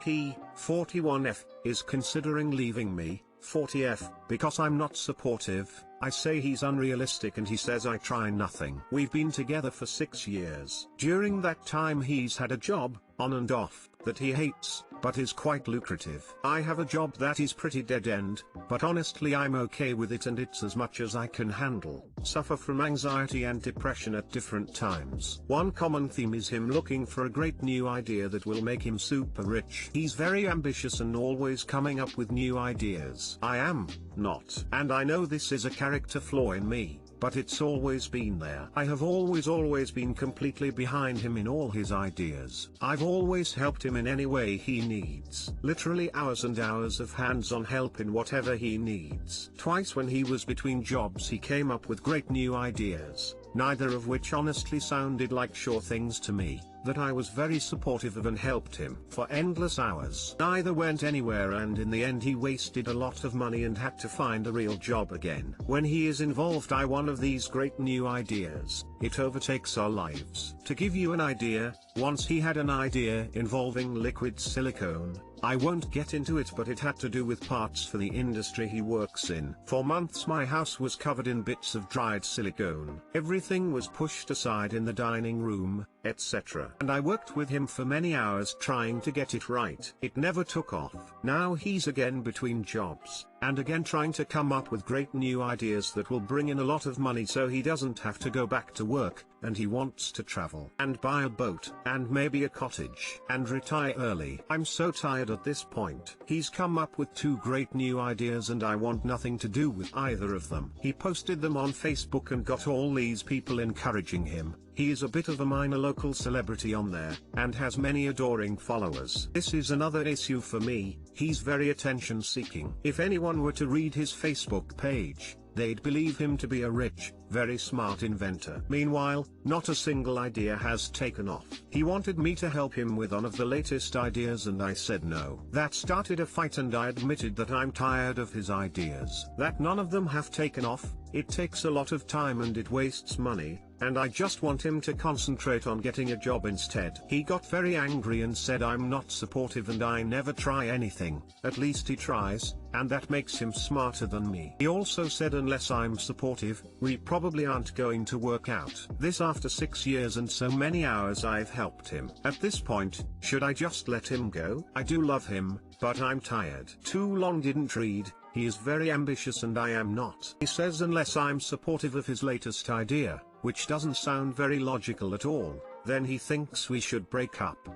He, 41F, is considering leaving me, 40F, because I'm not supportive. I say he's unrealistic and he says I try nothing. We've been together for 6 years. During that time he's had a job, on and off, that he hates, but is quite lucrative. I have a job that is pretty dead end, but honestly I'm okay with it and it's as much as I can handle. Suffer from anxiety and depression at different times. One common theme is him looking for a great new idea that will make him super rich. He's very ambitious and always coming up with new ideas. I am not. And I know this is a character flaw in me, but it's always been there. I have always been completely behind him in all his ideas. I've always helped him in any way he needs. Literally hours and hours of hands-on help in whatever he needs. Twice when he was between jobs he came up with great new ideas, neither of which honestly sounded like sure things to me, that I was very supportive of and helped him for endless hours. Neither went anywhere and in the end he wasted a lot of money and had to find a real job again. When he is involved in one of these great new ideas, it overtakes our lives. To give you an idea, once he had an idea involving liquid silicone. I won't get into it but it had to do with parts for the industry he works in. For months my house was covered in bits of dried silicone. Everything was pushed aside in the dining room, etc. And I worked with him for many hours trying to get it right. It never took off. Now he's again between jobs, and again trying to come up with great new ideas that will bring in a lot of money so he doesn't have to go back to work, and he wants to travel, and buy a boat, and maybe a cottage, and retire early. I'm so tired at this point. He's come up with 2 great new ideas and I want nothing to do with either of them. He posted them on Facebook and got all these people encouraging him. He is a bit of a minor local celebrity on there, and has many adoring followers. This is another issue for me. He's very attention seeking. If anyone were to read his Facebook page, they'd believe him to be a rich, very smart inventor. Meanwhile, not a single idea has taken off. He wanted me to help him with one of the latest ideas and I said no. That started a fight and I admitted that I'm tired of his ideas. That none of them have taken off, it takes a lot of time and it wastes money, and I just want him to concentrate on getting a job instead. He got very angry and said I'm not supportive and I never try anything. At least he tries, and that makes him smarter than me. He also said unless I'm supportive, we probably aren't going to work out. This after 6 years and so many hours I've helped him. At this point, should I just let him go? I do love him, but I'm tired. Too long didn't read. He is very ambitious and I am not. He says unless I'm supportive of his latest idea, which doesn't sound very logical at all, then he thinks we should break up.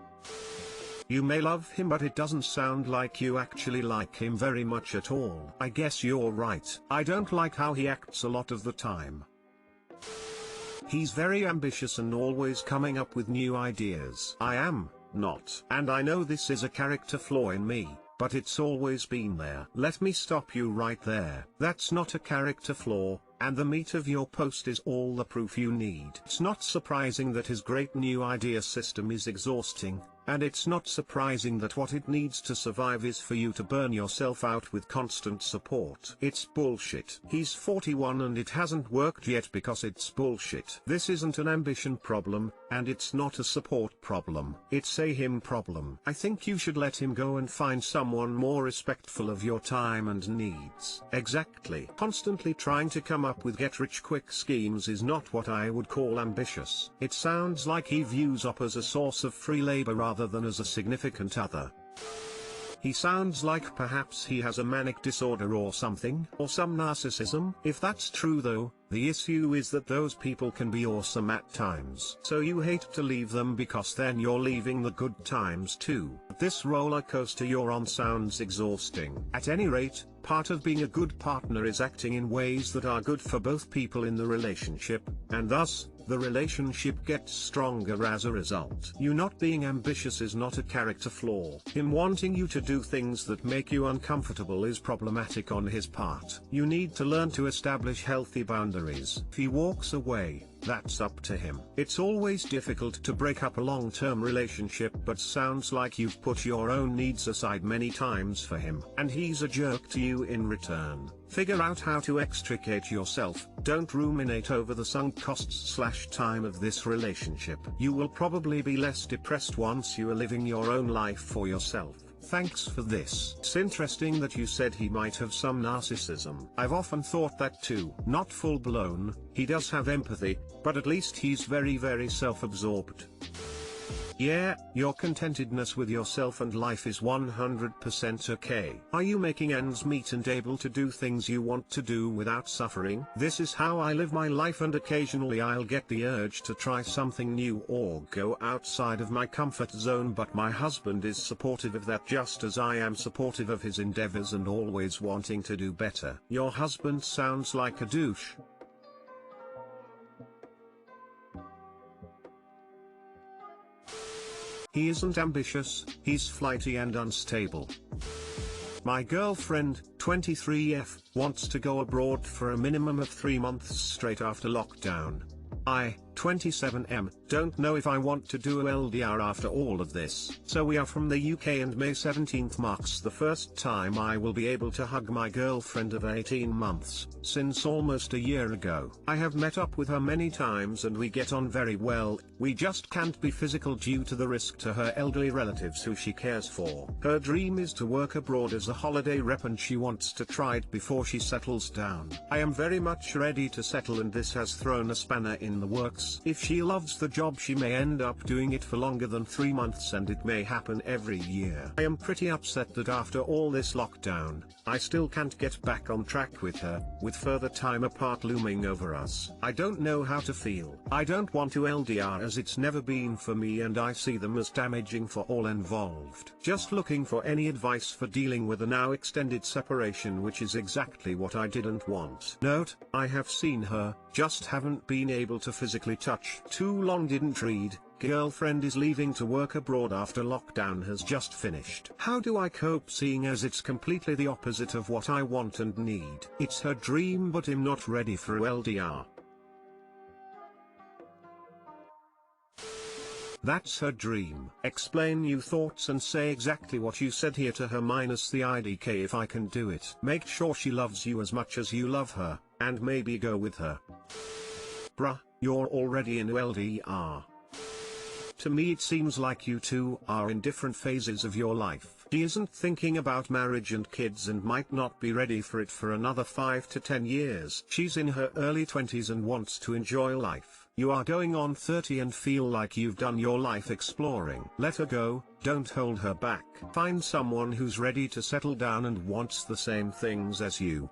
You may love him but it doesn't sound like you actually like him very much at all. I guess you're right. I don't like how he acts a lot of the time. He's very ambitious and always coming up with new ideas. I am not. And I know this is a character flaw in me, but it's always been there. Let me stop you right there. That's not a character flaw, and the meat of your post is all the proof you need. It's not surprising that his great new idea system is exhausting, and it's not surprising that what it needs to survive is for you to burn yourself out with constant support. It's bullshit. He's 41 and it hasn't worked yet because it's bullshit. This isn't an ambition problem, and it's not a support problem. It's a him problem. I think you should let him go and find someone more respectful of your time and needs. Exactly. Constantly trying to come up with get-rich-quick schemes is not what I would call ambitious. It sounds like he views up as a source of free labor rather than as a significant other. He sounds like perhaps he has a manic disorder or something, or some narcissism. If that's true though, the issue is that those people can be awesome at times. So you hate to leave them because then you're leaving the good times too. This roller coaster you're on sounds exhausting. At any rate, part of being a good partner is acting in ways that are good for both people in the relationship, and thus, the relationship gets stronger as a result. You not being ambitious is not a character flaw. Him wanting you to do things that make you uncomfortable is problematic on his part. You need to learn to establish healthy boundaries. If he walks away, that's up to him. It's always difficult to break up a long-term relationship, but sounds like you've put your own needs aside many times for him, and he's a jerk to you in return. Figure out how to extricate yourself. Don't ruminate over the sunk costs/time of this relationship. You will probably be less depressed once you are living your own life for yourself. Thanks for this. It's interesting that you said he might have some narcissism. I've often thought that too. Not full blown, he does have empathy, but at least he's very self-absorbed. Yeah, your contentedness with yourself and life is 100% okay. Are you making ends meet and able to do things you want to do without suffering? This is how I live my life, and occasionally I'll get the urge to try something new or go outside of my comfort zone, but my husband is supportive of that just as I am supportive of his endeavors and always wanting to do better. Your husband sounds like a douche. He isn't ambitious, he's flighty and unstable. My girlfriend, 23F, wants to go abroad for a minimum of 3 months straight after lockdown. I, 27M, don't know if I want to do LDR after all of this. So we are from the UK, and May 17th marks the first time I will be able to hug my girlfriend of 18 months, since almost a year ago. I have met up with her many times and we get on very well, we just can't be physical due to the risk to her elderly relatives who she cares for. Her dream is to work abroad as a holiday rep and she wants to try it before she settles down. I am very much ready to settle, and this has thrown a spanner in the works. If she loves the job, she may end up doing it for longer than 3 months, and it may happen every year. I am pretty upset that after all this lockdown, I still can't get back on track with her, with further time apart looming over us. I don't know how to feel. I don't want to LDR as it's never been for me, and I see them as damaging for all involved. Just looking for any advice for dealing with a now extended separation, which is exactly what I didn't want. Note, I have seen her, just haven't been able to physically touch. Too long didn't read. Girlfriend is leaving to work abroad after lockdown has just finished. How do I cope, seeing as it's completely the opposite of what I want and need? It's her dream, but I'm not ready for LDR. That's her dream. Explain your thoughts and say exactly what you said here to her minus the IDK if I can do it. Make sure she loves you as much as you love her, and maybe go with her. Bruh, you're already in LDR. To me it seems like you two are in different phases of your life. She isn't thinking about marriage and kids and might not be ready for it for another 5 to 10 years. She's in her early 20s and wants to enjoy life. You are going on 30 and feel like you've done your life exploring. Let her go, don't hold her back. Find someone who's ready to settle down and wants the same things as you.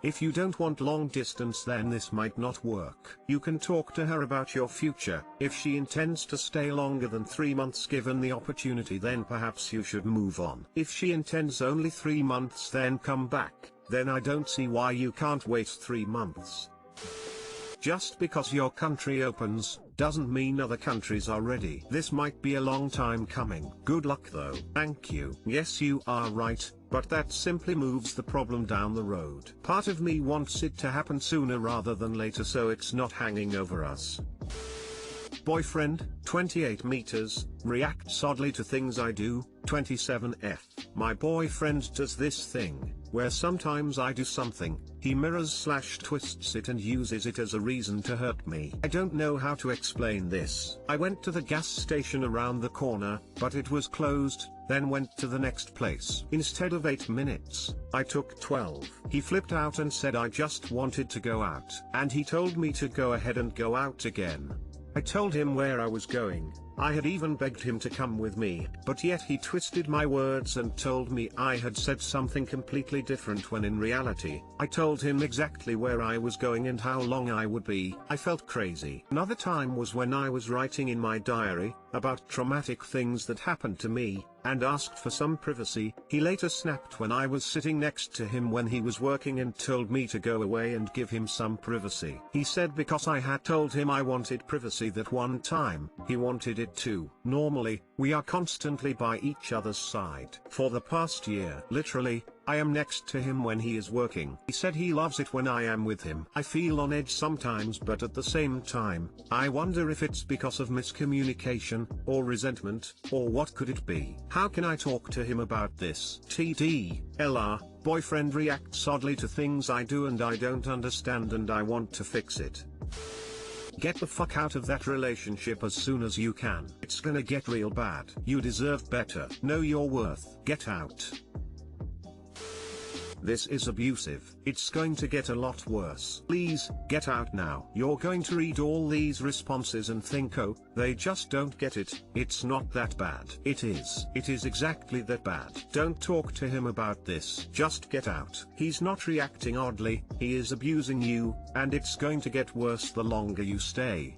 If you don't want long distance, then this might not work. You can talk to her about your future. If she intends to stay longer than 3 months given the opportunity, then perhaps you should move on. If she intends only 3 months then come back, then I don't see why you can't wait 3 months. Just because your country opens, doesn't mean other countries are ready. This might be a long time coming. Good luck though. Thank you. Yes, you are right, but that simply moves the problem down the road. Part of me wants it to happen sooner rather than later, so it's not hanging over us. Boyfriend, 28 meters, reacts oddly to things I do, 27F. My boyfriend does this thing, where sometimes I do something, he mirrors/twists it and uses it as a reason to hurt me. I don't know how to explain this. I went to the gas station around the corner, but it was closed, then went to the next place. Instead of 8 minutes, I took 12. He flipped out and said I just wanted to go out, and he told me to go ahead and go out again. I told him where I was going. I had even begged him to come with me, but yet he twisted my words and told me I had said something completely different when in reality, I told him exactly where I was going and how long I would be. I felt crazy. Another time was when I was writing in my diary about traumatic things that happened to me, and asked for some privacy. He later snapped when I was sitting next to him when he was working and told me to go away and give him some privacy. He said because I had told him I wanted privacy that one time, he wanted it too. Normally, we are constantly by each other's side. For the past year, literally, I am next to him when he is working. He said he loves it when I am with him. I feel on edge sometimes, but at the same time, I wonder if it's because of miscommunication, or resentment, or what could it be? How can I talk to him about this? TDLR, boyfriend reacts oddly to things I do and I don't understand and I want to fix it. Get the fuck out of that relationship as soon as you can. It's gonna get real bad. You deserve better. Know your worth. Get out. This is abusive. It's going to get a lot worse. Please, get out now. You're going to read all these responses and think, oh, they just don't get it. It's not that bad. It is. It is exactly that bad. Don't talk to him about this. Just get out. He's not reacting oddly, he is abusing you, and it's going to get worse the longer you stay.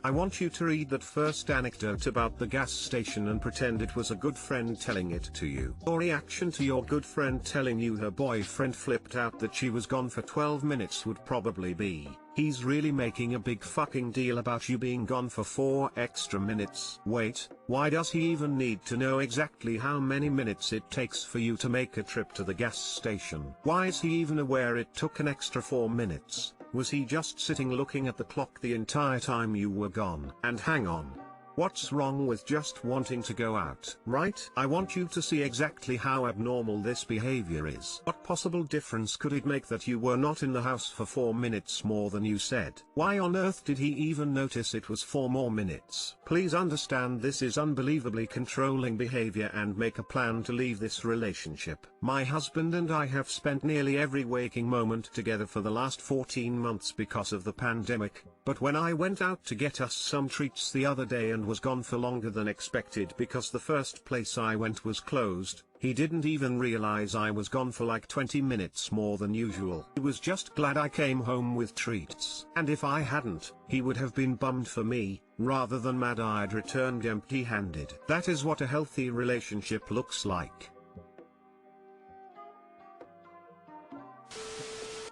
I want you to read that first anecdote about the gas station and pretend it was a good friend telling it to you. Your reaction to your good friend telling you her boyfriend flipped out that she was gone for 12 minutes would probably be, he's really making a big fucking deal about you being gone for 4 extra minutes. Wait, why does he even need to know exactly how many minutes it takes for you to make a trip to the gas station? Why is he even aware it took an extra 4 minutes? Was he just sitting looking at the clock the entire time you were gone? And hang on. What's wrong with just wanting to go out, right? I want you to see exactly how abnormal this behavior is. What possible difference could it make that you were not in the house for 4 minutes more than you said? Why on earth did he even notice it was 4 more minutes? Please understand this is unbelievably controlling behavior and make a plan to leave this relationship. My husband and I have spent nearly every waking moment together for the last 14 months because of the pandemic, but when I went out to get us some treats the other day and was gone for longer than expected because the first place I went was closed, he didn't even realize I was gone for like 20 minutes more than usual. He was just glad I came home with treats. And if I hadn't, he would have been bummed for me, rather than mad I'd returned empty-handed. That is what a healthy relationship looks like.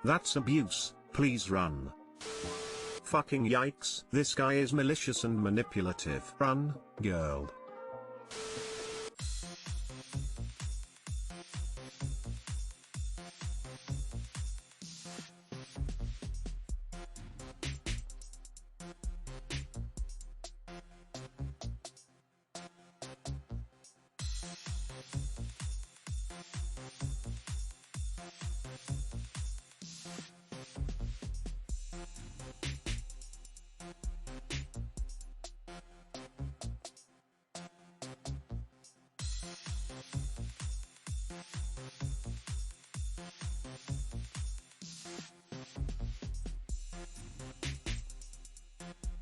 That's abuse. Please run. Fucking yikes. This guy is malicious and manipulative. Run, girl.